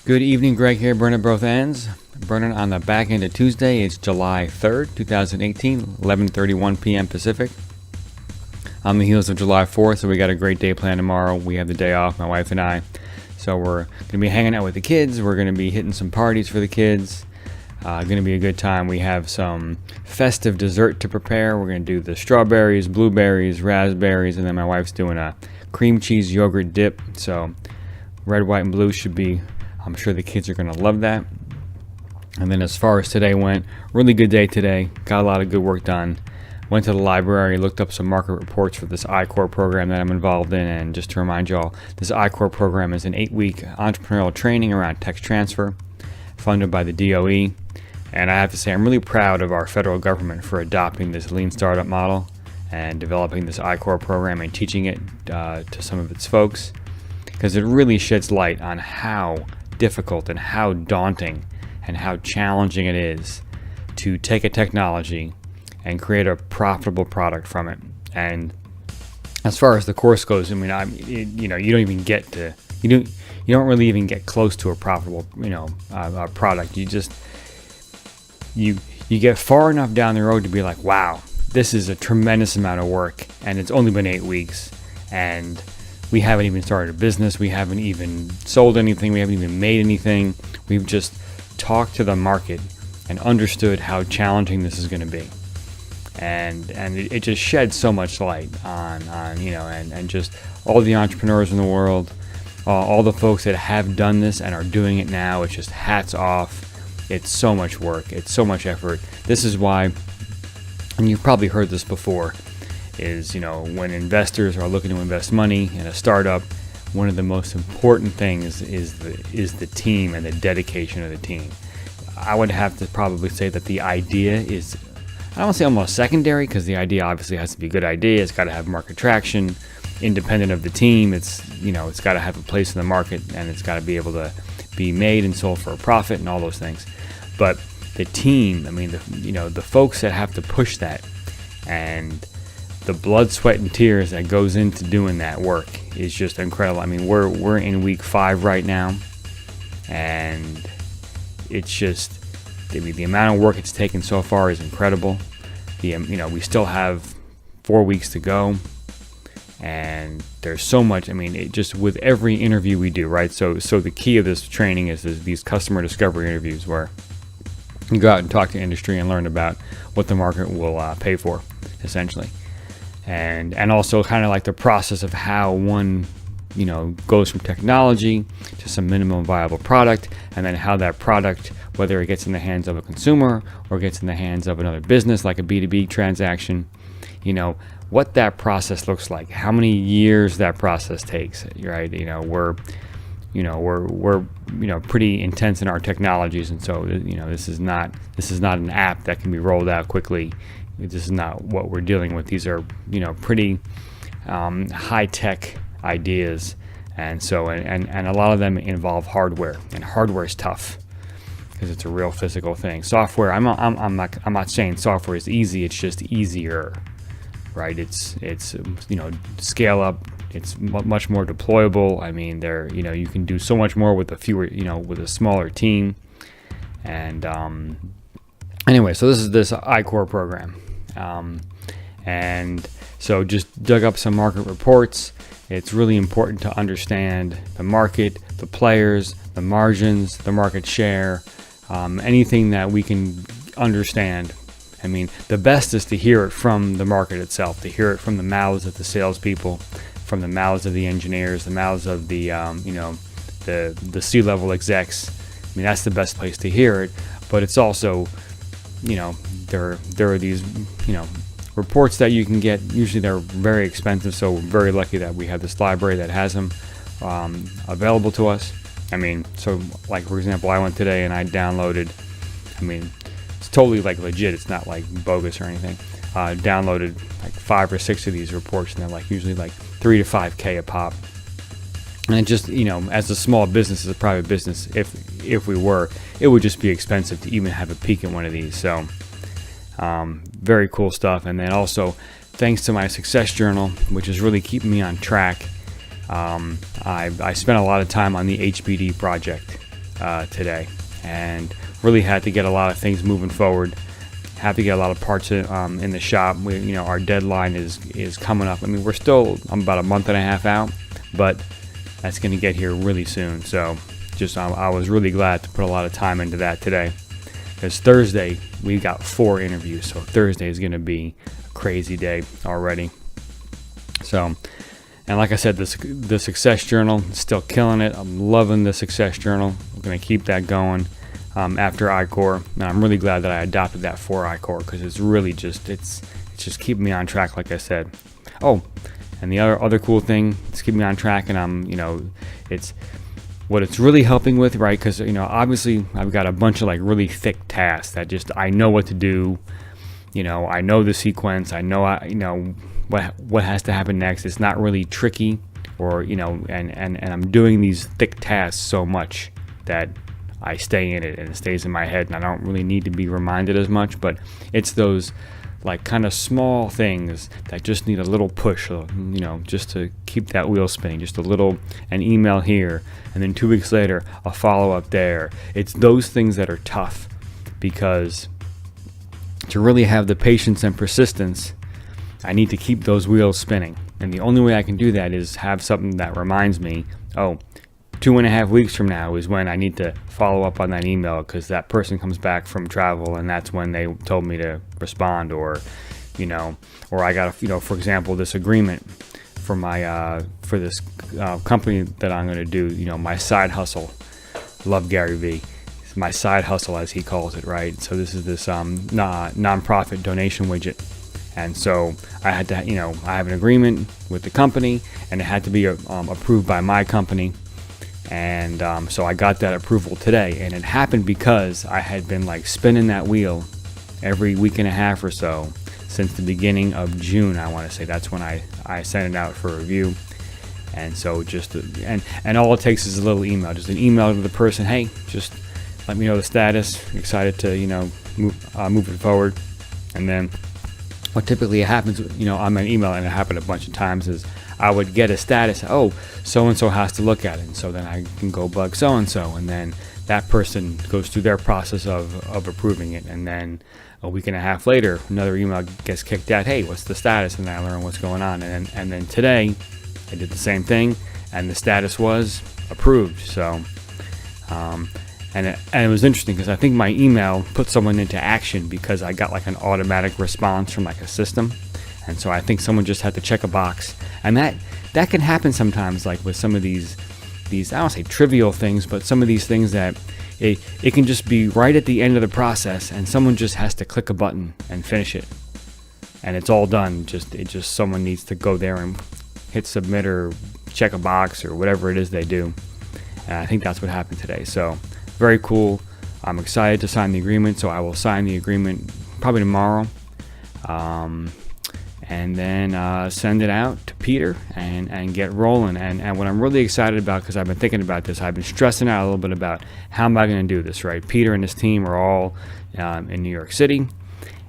Good evening, Greg here, burning both ends. Burning on the back end of Tuesday. It's July 3rd, 2018, 11:31 p.m. Pacific. On the heels of July 4th, so we got a great day planned tomorrow. We have the day off, my wife and I. So we're going to be hanging out with the kids. We're going to be hitting some parties for the kids. Going to be a good time. We have some festive dessert to prepare. We're going to do the strawberries, blueberries, raspberries, and then my wife's doing a cream cheese yogurt dip. So red, white, and blue should be, I'm sure the kids are going to love that. And then as far as today went, really good day today. Got a lot of good work done. Went to the library, looked up some market reports for this I-Corps program that I'm involved in. And just to remind y'all, this I-Corps program is an 8-week entrepreneurial training around tech transfer funded by the DOE. And I have to say, I'm really proud of our federal government for adopting this lean startup model and developing this I-Corps program and teaching it to some of its folks, because it really sheds light on how difficult and how daunting and how challenging it is to take a technology and create a profitable product from it. And as far as the course goes, I mean, you don't even get to, you don't really even get close to a profitable, product. You get far enough down the road to be like, wow, this is a tremendous amount of work, and it's only been 8 weeks, and we haven't even started a business. We haven't even sold anything. We haven't even made anything. We've just talked to the market and understood how challenging this is going to be. And it just sheds so much light on and just all the entrepreneurs in the world, all the folks that have done this and are doing it now. It's just hats off. It's so much work. It's so much effort. This is why, and you've probably heard this before, is, when investors are looking to invest money in a startup, one of the most important things is the team and the dedication of the team. I would have to probably say that the idea is, I don't want to say almost secondary, because the idea obviously has to be a good idea. It's got to have market traction, independent of the team. It's got to have a place in the market, and it's got to be able to be made and sold for a profit and all those things. But the team, I mean, the folks that have to push that, and the blood, sweat, and tears that goes into doing that work is just incredible. I mean, we're in week 5 right now, and it's just, the amount of work it's taken so far is incredible. We still have 4 weeks to go, and there's so much. I mean, it just, with every interview we do, right? So the key of this training is these customer discovery interviews, where you go out and talk to industry and learn about what the market will pay for, essentially. And also kind of like the process of how one, goes from technology to some minimum viable product, and then how that product, whether it gets in the hands of a consumer or gets in the hands of another business, like a B2B transaction, what that process looks like, how many years that process takes, right? We're pretty intense in our technologies, and so, this is not an app that can be rolled out quickly. This is not what we're dealing with. These are, pretty high-tech ideas, and so and a lot of them involve hardware, and hardware is tough because it's a real physical thing. Software, I'm not saying software is easy. It's just easier, right? It's scale up. It's much more deployable. I mean, you can do so much more with with a smaller team. And anyway, so this is this I-Corps program. And so just dug up some market reports. It's really important to understand the market, the players, the margins, the market share, anything that we can understand. I mean, the best is to hear it from the market itself, to hear it from the mouths of the salespeople, from the mouths of the engineers, the mouths of the the C-level execs. I mean, that's the best place to hear it. But it's also, there are these, reports that you can get. Usually they're very expensive, so we're very lucky that we have this library that has them available to us. I mean, so like, for example, I went today and I downloaded, it's totally like legit. It's not like bogus or anything. Downloaded like 5 or 6 of these reports, and they're like usually like $3 to $5K a pop. And it just, as a small business, as a private business, if we were, it would just be expensive to even have a peek at one of these. So very cool stuff. And then also, thanks to my success journal, which is really keeping me on track, I spent a lot of time on the HBD project. today, and really had to get a lot of things moving forward. Have to get a lot of parts in the shop. Our deadline is coming up. I mean, I'm about a month and a half out, but that's going to get here really soon. So I was really glad to put a lot of time into that today, because Thursday we got 4 interviews. So Thursday is going to be a crazy day already. So, and like I said, the Success Journal is still killing it. I'm loving the Success Journal. I'm going to keep that going after I-Core. And I'm really glad that I adopted that for I-Core, because it's really it's just keeping me on track, like I said. Oh, and the other cool thing, it's keeping me on track, and it's what it's really helping with, right? Because obviously I've got a bunch of like really thick tasks that I know what to do. I know the sequence. I know what has to happen next. It's not really tricky, or and I'm doing these thick tasks so much that I stay in it and it stays in my head, and I don't really need to be reminded as much. But it's those like kind of small things that just need a little push, just to keep that wheel spinning. Just an email here, and then 2 weeks later a follow-up there. It's those things that are tough, because to really have the patience and persistence, I need to keep those wheels spinning. And the only way I can do that is have something that reminds me, 2.5 weeks from now is when I need to follow up on that email, because that person comes back from travel and that's when they told me to respond, or I got for example, this agreement for my for this company that I'm going to do, my side hustle. Love Gary Vee. It's my side hustle, as he calls it, right? So this is this nonprofit donation widget. And so I had to, I have an agreement with the company, and it had to be approved by my company. And so I got that approval today, and it happened because I had been like spinning that wheel every week and a half or so since the beginning of June. I want to say that's when I sent it out for review. And so and all it takes is a little email, just an email to the person. Hey, just let me know the status. Excited to move it forward. And then what typically happens, on an email, and it happened a bunch of times, is I would get a status, so-and-so has to look at it. And so then I can go bug so-and-so, and then that person goes through their process of approving it. And then a week and a half later, another email gets kicked out, hey, what's the status? And then I learn what's going on. And then today, I did the same thing, and the status was approved. So, and it was interesting, because I think my email put someone into action, because I got like an automatic response from like a system. And so I think someone just had to check a box, and that can happen sometimes, like with some of these I don't say trivial things, but some of these things that it can just be right at the end of the process, and someone just has to click a button and finish it, and it's all done. Someone needs to go there and hit submit or check a box or whatever it is they do. And I think that's what happened today. So very cool. I'm excited to sign the agreement, so I will sign the agreement probably tomorrow. And then send it out to Peter and get rolling. And what I'm really excited about, because I've been thinking about this, I've been stressing out a little bit about how am I going to do this, right? Peter and his team are all in New York City,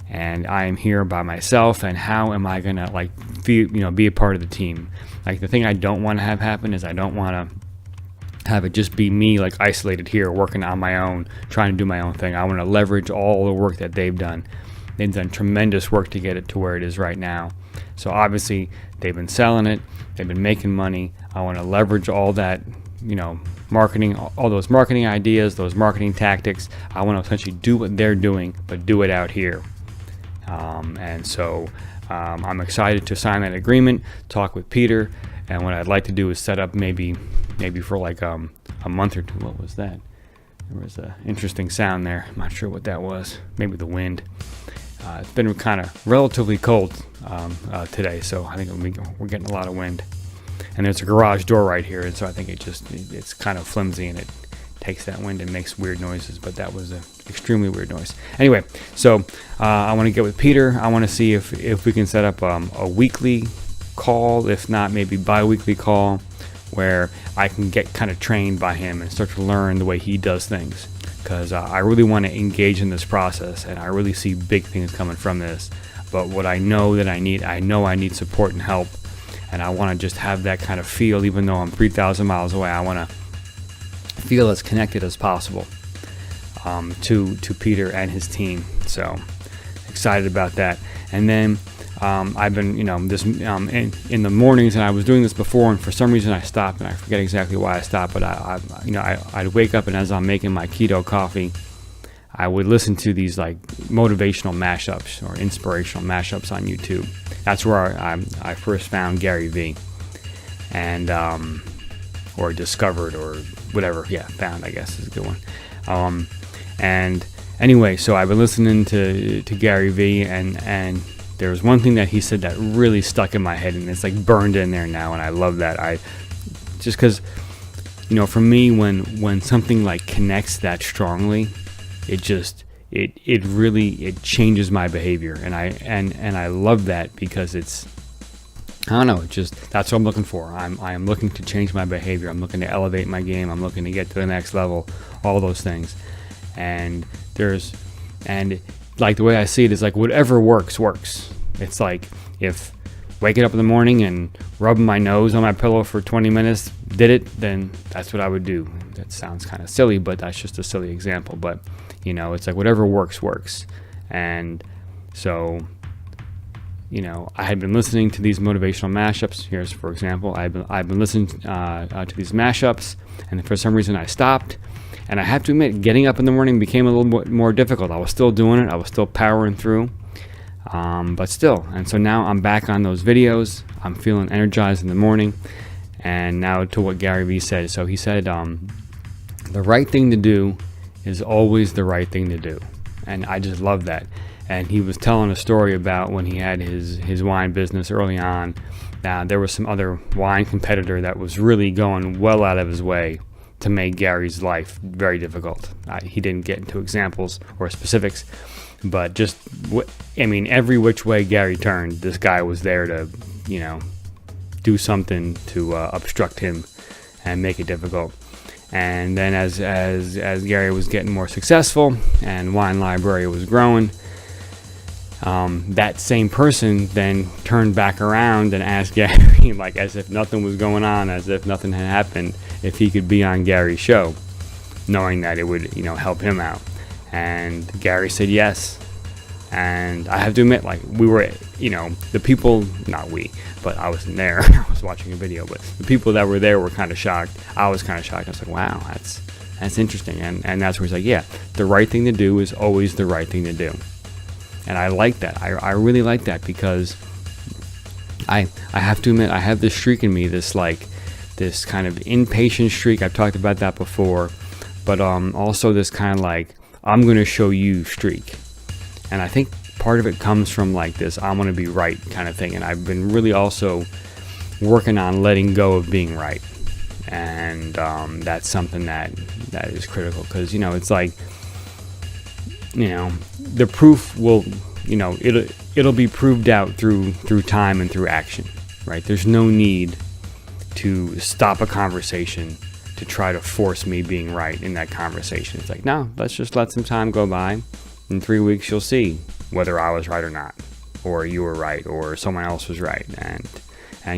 and I am here by myself, and how am I going to be a part of the team? Like, the thing I don't want to have happen is I don't want to have it just be me like isolated here working on my own, trying to do my own thing. I want to leverage all the work that they've done. They've done tremendous work to get it to where it is right now. So obviously they've been selling it, they've been making money. I want to leverage all that, marketing, all those marketing ideas, those marketing tactics. I want to essentially do what they're doing, but do it out here. And so I'm excited to sign that agreement, talk with Peter, and what I'd like to do is set up maybe for like a month or two. What was that? There was an interesting sound there. I'm not sure what that was. Maybe the wind. It's been kind of relatively cold today, so I think we're getting a lot of wind. And there's a garage door right here, and so I think it's kind of flimsy, and it takes that wind and makes weird noises, but that was an extremely weird noise. Anyway, so I want to get with Peter. I want to see if we can set up a weekly call, if not maybe bi-weekly call, where I can get kind of trained by him and start to learn the way he does things, because I really want to engage in this process, and I really see big things coming from this. But what I know that I need support and help, and I want to just have that kind of feel. Even though I'm 3,000 miles away, I want to feel as connected as possible to Peter and his team. So excited about that. And then I've been, this in the mornings, and I was doing this before, and for some reason I stopped, and I forget exactly why I stopped. But I'd wake up, and as I'm making my keto coffee, I would listen to these like motivational mashups or inspirational mashups on YouTube. That's where I first found Gary Vee, and or discovered or whatever. Yeah, found, I guess, is a good one. And anyway, so I've been listening to Gary Vee, and there was one thing that he said that really stuck in my head, and it's like burned in there now, and I love that. Just because, for me, when something like connects that strongly, it really changes my behavior, and I love that because it's, I don't know, that's what I'm looking for. I am looking to change my behavior. I'm looking to elevate my game. I'm looking to get to the next level, all those things. And like the way I see it is like whatever works. It's like if waking up in the morning and rubbing my nose on my pillow for 20 minutes did it, then that's what I would do. That sounds kind of silly, but that's just a silly example. But it's like whatever works. And so, I had been listening to these motivational mashups. Here's, for example, I've been listening to these mashups, and for some reason I stopped. And I have to admit, getting up in the morning became a little bit more difficult. I was still doing it. I was still powering through, but still. And so now I'm back on those videos. I'm feeling energized in the morning. And now to what Gary Vee said. So he said, the right thing to do is always the right thing to do. And I just love that. And he was telling a story about when he had his wine business early on. Now, there was some other wine competitor that was really going well out of his way to make Gary's life very difficult. He didn't get into examples or specifics, but just, every which way Gary turned, this guy was there to, do something to obstruct him and make it difficult. And then as Gary was getting more successful and Wine Library was growing, that same person then turned back around and asked Gary, like as if nothing was going on, as if nothing had happened, if he could be on Gary's show, knowing that it would, help him out. And Gary said yes. And I have to admit, like, we were, the people, not we, but I wasn't there. I was watching a video, but the people that were there were kind of shocked. I was kind of shocked. I was like, wow, that's interesting. And that's where he's like, yeah, the right thing to do is always the right thing to do. And I like that. I really like that because I have to admit, I have this streak in me, this kind of impatient streak. I've talked about that before, but also this kind of like, I'm going to show you streak. And I think part of it comes from like this, I'm going to be right kind of thing. And I've been really also working on letting go of being right. And that's something that is critical because, it's like, the proof will, it'll be proved out through time and through action, right? There's no need to stop a conversation to try to force me being right in that conversation. It's like, no, let's just let some time go by. In 3 weeks, you'll see whether I was right or not, or you were right, or someone else was right, and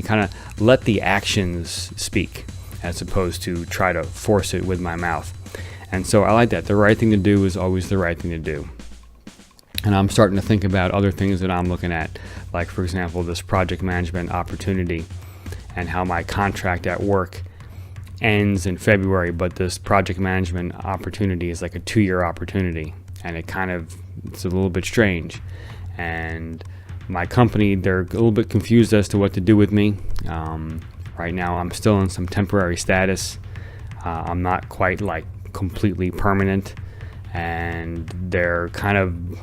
kind of let the actions speak as opposed to try to force it with my mouth. And so I like that. The right thing to do is always the right thing to do. And I'm starting to think about other things that I'm looking at, like, for example, this project management opportunity and how my contract at work ends in February, but this project management opportunity is like a 2-year opportunity. And it's a little bit strange. And my company, they're a little bit confused as to what to do with me. Right now, I'm still in some temporary status. I'm not quite like completely permanent. And they're kind of,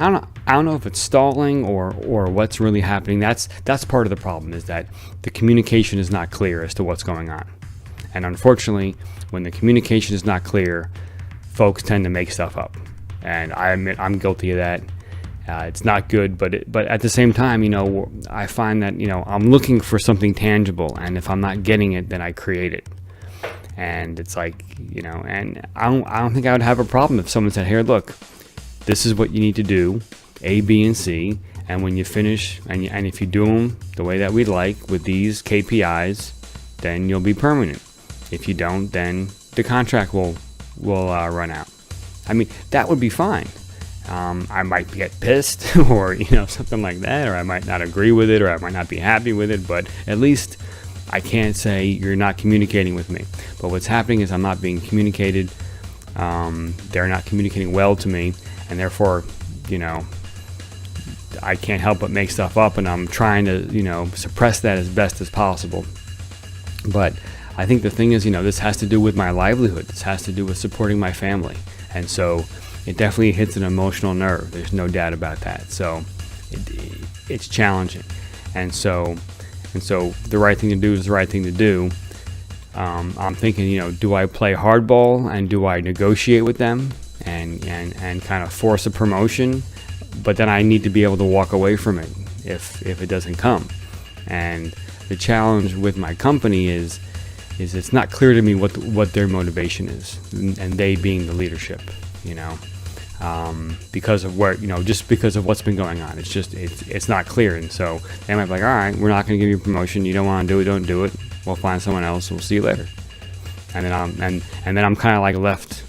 I don't know if it's stalling or what's really happening. That's part of the problem, is that the communication is not clear as to what's going on. And unfortunately, when the communication is not clear, folks tend to make stuff up. And I admit I'm guilty of that. It's not good, but at the same time, I find that, I'm looking for something tangible, and if I'm not getting it, then I create it. And it's like, and I don't think I would have a problem if someone said, here, look, this is what you need to do, A, B, and C, and when you finish, and if you do them the way that we'd like with these KPIs, then you'll be permanent. If you don't, then the contract will run out. I mean, that would be fine. I might get pissed or, something like that, or I might not agree with it, or I might not be happy with it, but at least I can't say you're not communicating with me. But what's happening is I'm not being communicated. They're not communicating well to me, and therefore, I can't help but make stuff up, and I'm trying to, suppress that as best as possible. But I think the thing is, this has to do with my livelihood. This has to do with supporting my family. And so it definitely hits an emotional nerve. There's no doubt about that. So it's challenging. And so the right thing to do is the right thing to do. I'm thinking, do I play hardball and do I negotiate with them and kind of force a promotion? But then I need to be able to walk away from it if it doesn't come. And the challenge with my company is it's not clear to me what their motivation is, and they being the leadership, because of just because of what's been going on. It's not clear, and so they might be like, all right, we're not going to give you a promotion. You don't want to do it, don't do it. We'll find someone else. We'll see you later. And then I'm kind of like left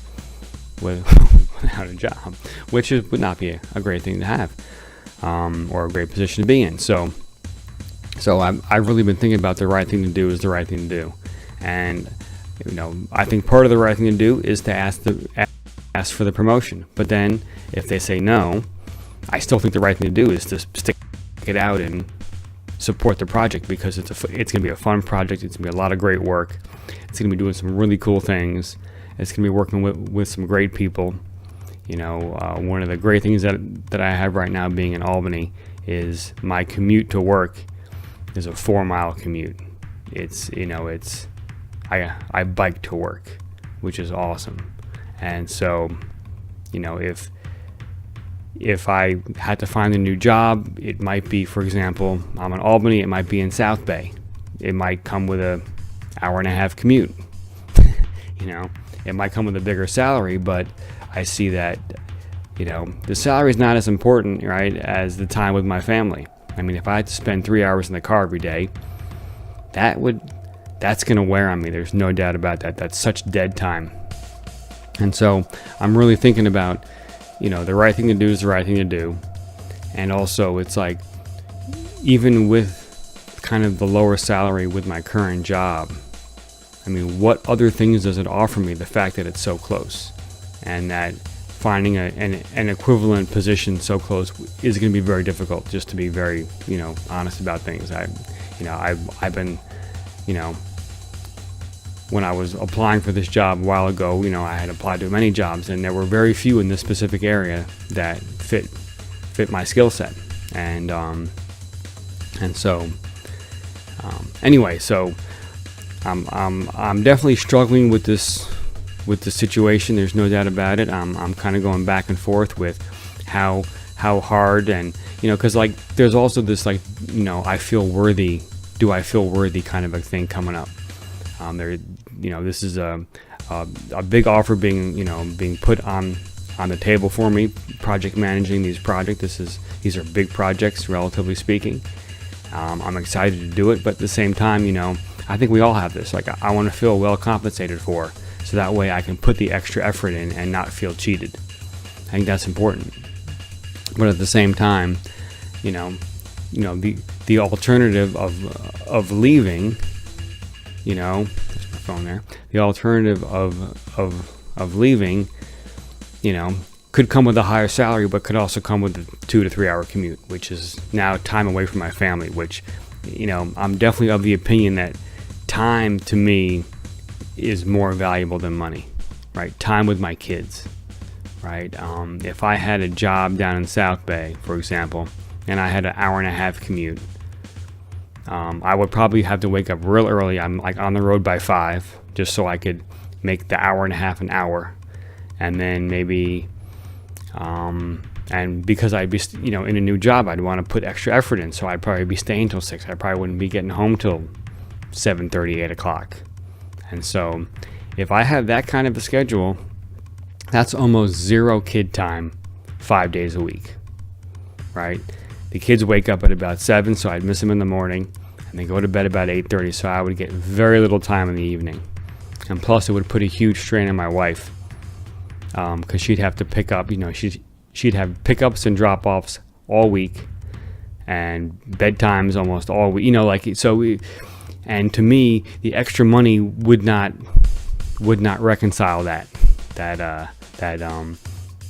without a job, which would not be a great thing to have, or a great position to be in. So I've really been thinking about the right thing to do is the right thing to do. And I think part of the right thing to do is to ask for the promotion. But then if they say no, I still think the right thing to do is to stick it out and support the project, because it's going to be a fun project. It's going to be a lot of great work. It's going to be doing some really cool things. It's going to be working with some great people. One of the great things that I have right now being in Albany is my commute to work is a 4-mile commute. I bike to work, which is awesome. And so, if I had to find a new job, it might be, for example, I'm in Albany, it might be in South Bay. It might come with an hour-and-a-half commute. It might come with a bigger salary, but I see that, the salary is not as important, right, as the time with my family. I mean, if I had to spend 3 hours in the car every day, that's going to wear on me. There's no doubt about that. That's such dead time. And so I'm really thinking about, the right thing to do is the right thing to do. And also it's like, even with kind of the lower salary with my current job, I mean, what other things does it offer me? The fact that it's so close, and that finding an equivalent position so close is going to be very difficult, just to be very, honest about things. I've been, when I was applying for this job a while ago, I had applied to many jobs, and there were very few in this specific area that fit my skill set. And so anyway, so I'm definitely struggling with this situation. There's no doubt about it. I'm kind of going back and forth with how hard, and because like there's also this like I feel worthy. Do I feel worthy kind of a thing coming up? This is a big offer being put on the table for me. Project managing these projects. These are big projects, relatively speaking. I'm excited to do it, but at the same time, I think we all have this. Like, I want to feel well compensated for, so that way I can put the extra effort in and not feel cheated. I think that's important. But at the same time, the alternative of leaving, there's my phone there. The alternative of leaving, could come with a higher salary, but could also come with a 2 to 3 hour commute, which is now time away from my family, which, I'm definitely of the opinion that time to me is more valuable than money, right? Time with my kids, right? If I had a job down in South Bay, for example, and I had an hour-and-a-half commute, I would probably have to wake up real early. I'm like on the road by 5, just so I could make the hour-and-a-half an hour, and then maybe, and because I'd be, in a new job, I'd want to put extra effort in, so I'd probably be staying till 6. I probably wouldn't be getting home till 7:30, 8 o'clock. And so if I have that kind of a schedule, that's almost zero kid time 5 days a week, right? The kids wake up at about 7, so I'd miss them in the morning, and they go to bed about 8:30, so I would get very little time in the evening. And plus, it would put a huge strain on my wife, because she'd have to pick up. She'd have pickups and drop-offs all week, and bedtimes almost all week. And to me, the extra money would not reconcile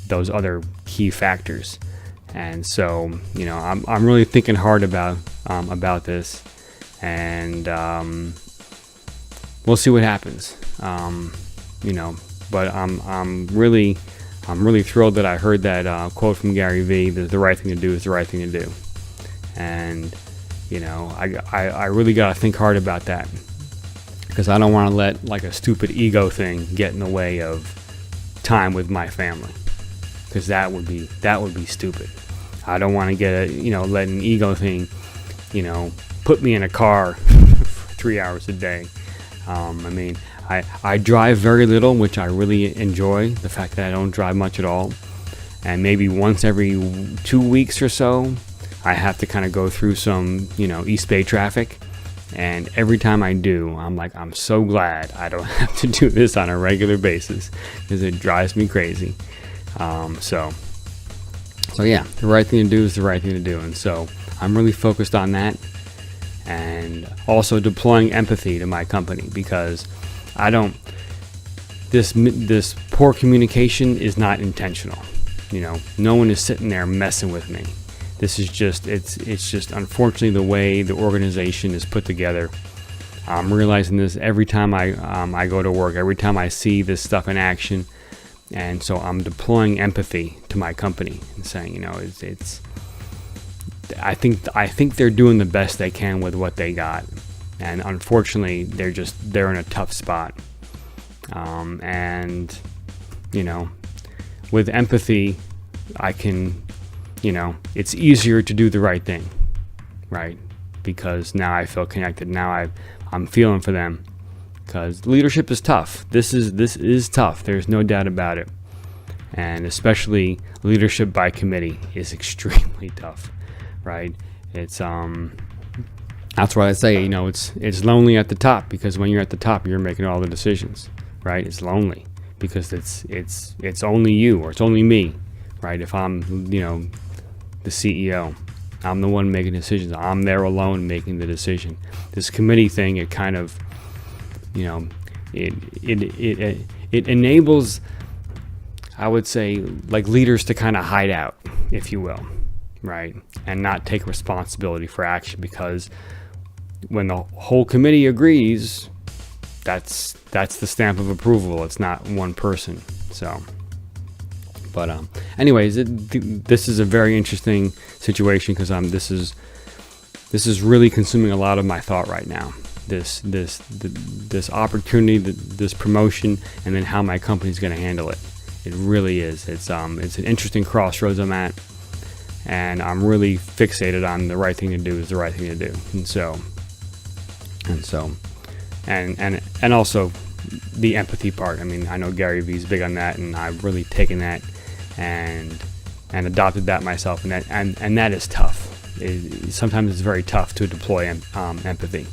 those other key factors. And so, I'm really thinking hard about this, and we'll see what happens. But I'm really thrilled that I heard that quote from Gary Vee, that the right thing to do is the right thing to do. And I really got to think hard about that, because I don't want to let like a stupid ego thing get in the way of time with my family, because that would be stupid. I don't want to get let an ego thing put me in a car for 3 hours a day. I drive very little, which I really enjoy, the fact that I don't drive much at all. And maybe once every 2 weeks or so, I have to kind of go through some, East Bay traffic. And every time I do, I'm so glad I don't have to do this on a regular basis, because it drives me crazy. So yeah, the right thing to do is the right thing to do. And so I'm really focused on that, and also deploying empathy to my company, because this poor communication is not intentional. No one is sitting there messing with me. This is just, it's just unfortunately the way the organization is put together. I'm realizing this every time I go to work, every time I see this stuff in action. And so I'm deploying empathy to my company and saying, I think they're doing the best they can with what they got. And unfortunately, they're in a tough spot. With empathy, I can, it's easier to do the right thing, right? Because now I feel connected. Now I'm feeling for them, because leadership is tough. This is tough. There's no doubt about it. And especially leadership by committee is extremely tough, right? It's that's why I say, it's lonely at the top, because when you're at the top, you're making all the decisions, right? It's lonely because it's only you, or it's only me, right? If I'm, the CEO, I'm the one making decisions. I'm there alone making the decision. This committee thing, it kind of, it enables, I would say, like leaders to kind of hide out, if you will, right? And not take responsibility for action, because when the whole committee agrees, that's the stamp of approval. It's not one person. So, but anyways, this is a very interesting situation, because this is really consuming a lot of my thought right now. This opportunity, this promotion, and then how my company's going to handle it. It really is. It's an interesting crossroads I'm at, and I'm really fixated on the right thing to do is the right thing to do. And also the empathy part. I know Gary Vee's big on that, and I've really taken that and adopted that myself, and that is tough. Sometimes it's very tough to deploy empathy,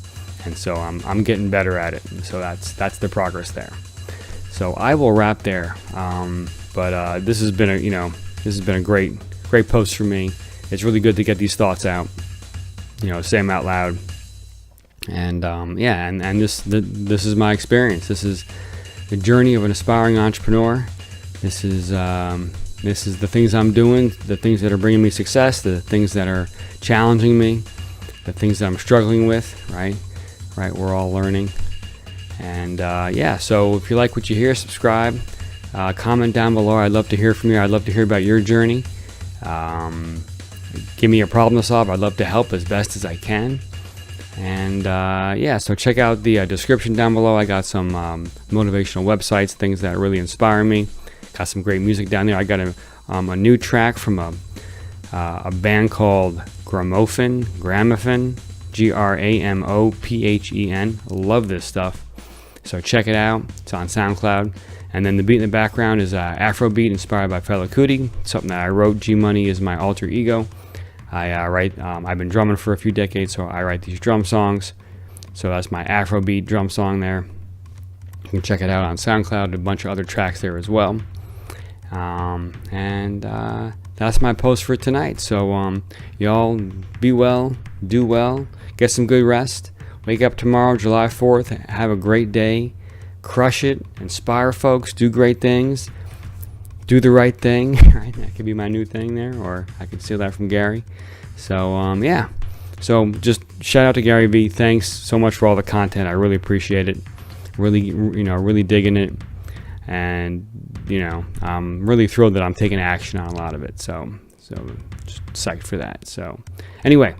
and so I'm getting better at it. And so that's the progress there. So I will wrap there. But this has been a great post for me. It's really good to get these thoughts out, say them out loud. And and this is my experience. This is the journey of an aspiring entrepreneur. This is the things I'm doing, the things that are bringing me success, the things that are challenging me, the things that I'm struggling with. Right. We're all learning. And so if you like what you hear, subscribe, comment down below. I'd love to hear from you. I'd love to hear about your journey. Give me a problem to solve. I'd love to help as best as I can. And so check out the description down below. I got some motivational websites, things that really inspire me. Got some great music down there. I got a new track from a band called Gramophone, Gramophen, Gramophen. Love this stuff. So check it out. It's on SoundCloud. And then the beat in the background is Afrobeat inspired by Fela Kuti, something that I wrote. G Money is my alter ego. I've been drumming for a few decades, so I write these drum songs. So that's my Afrobeat drum song there. can check it out on SoundCloud, a bunch of other tracks there as well. And that's my post for tonight. So y'all be well, do well, get some good rest. Wake up tomorrow, July 4th. Have a great day. Crush it. Inspire folks. Do great things. Do the right thing. Right? That could be my new thing there, or I could steal that from Gary. So yeah. So just shout out to Gary V. Thanks so much for all the content. I really appreciate it. Really, really digging it. And I'm really thrilled that I'm taking action on a lot of it. So just psyched for that. So anyway,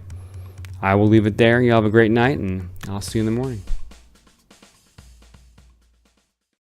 I will leave it there. You all have a great night, and I'll see you in the morning.